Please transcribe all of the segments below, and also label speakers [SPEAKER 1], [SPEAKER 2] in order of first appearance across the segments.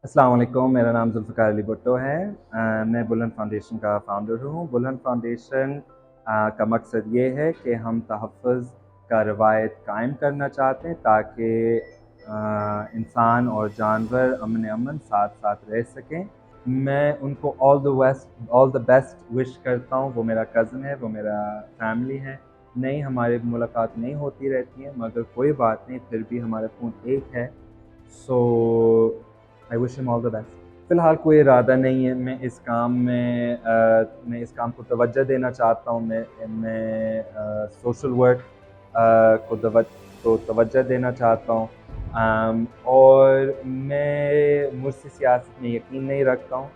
[SPEAKER 1] अस्सलाम वालेकुम, मेरा नाम ज़ुल्फ़िकार अली भुट्टो है। मैं बुलंद फाउंडेशन का फ़ाउंडर हूँ। बुलंद फाउंडेशन का मकसद ये है कि हम तहफ़्फ़ुज़ का रवायत कायम करना चाहते हैं ताकि इंसान और जानवर अमन साथ-साथ रह सकें। मैं उनको ऑल द बेस्ट विश करता हूँ। वो मेरा कज़न है, वो मेरा फैमिली है। नहीं, हमारी मुलाकात नहीं होती रहती हैं, मगर कोई बात नहीं, फिर भी हमारा खून एक है। So I wish him all the best. फ़िलहाल कोई इरादा नहीं है। मैं इस काम को तवज्जो देना चाहता हूँ। मैं सोशल वर्क को तवज्जो देना चाहता हूँ। और मैं मुझसे सियासत में यकीन नहीं रखता हूँ।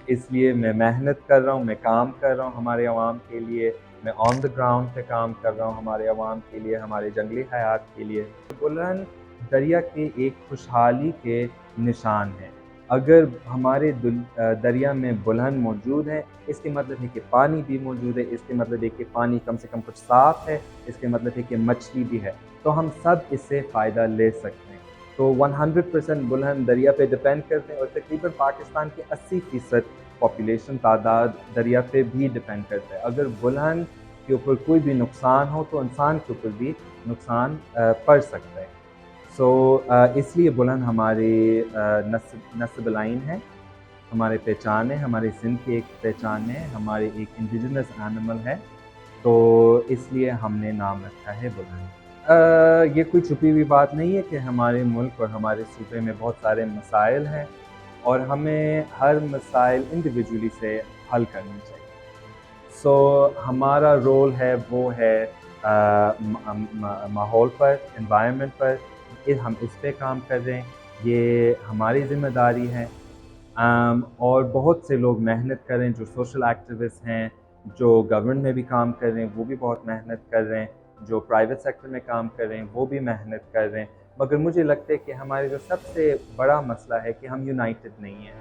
[SPEAKER 1] इसलिए मैं मेहनत कर रहा हूँ, मैं काम कर रहा हूँ हमारे अवाम के लिए। मैं ऑन द ग्राउंड पे काम कर रहा हूँ हमारे अवाम के लिए, हमारे जंगली हयात के लिए। बुलहन दरिया के एक खुशहाली के निशान है। अगर हमारे दरिया में बुलहन मौजूद है, इसके मतलब है कि पानी भी मौजूद है, इसके मतलब है कि पानी कम से कम कुछ साफ़ है, इसके मतलब है कि मछली भी है। तो हम सब इससे फ़ायदा ले सकते हैं। तो 100% बुलहन दरिया पे डिपेंड करते हैं और तकरीबन पाकिस्तान के 80% पॉपुलेशन तादाद दरिया पे भी डिपेंड करता है। अगर बुलहन के ऊपर कोई भी नुकसान हो तो इंसान के ऊपर भी नुकसान पड़ सकता है। इसलिए बुलहन हमारी नस्ब लाइन है, हमारी पहचान है, हमारी सिंध की एक पहचान है, हमारी एक इंडिजिनस एनिमल है। तो इसलिए हमने नाम रखा है बुलहन। ये कोई छुपी हुई बात नहीं है कि हमारे मुल्क और हमारे सूबे में बहुत सारे मसाइल हैं और हमें हर मसाइल इंडिविजुअली से हल करने चाहिए। हमारा रोल है वो है माहौल पर, एनवायरनमेंट पर। हम इस पे काम कर रहे हैं, ये हमारी ज़िम्मेदारी है। और बहुत से लोग मेहनत कर रहे हैं, जो सोशल एक्टिविस्ट हैं, जो गवर्नमेंट में भी काम कर रहे हैं, वो भी बहुत मेहनत कर रहे हैं, जो प्राइवेट सेक्टर में काम कर रहे हैं, वो भी मेहनत कर रहे हैं। मगर मुझे लगता है कि हमारे जो सबसे बड़ा मसला है कि हम यूनाइटेड नहीं हैं।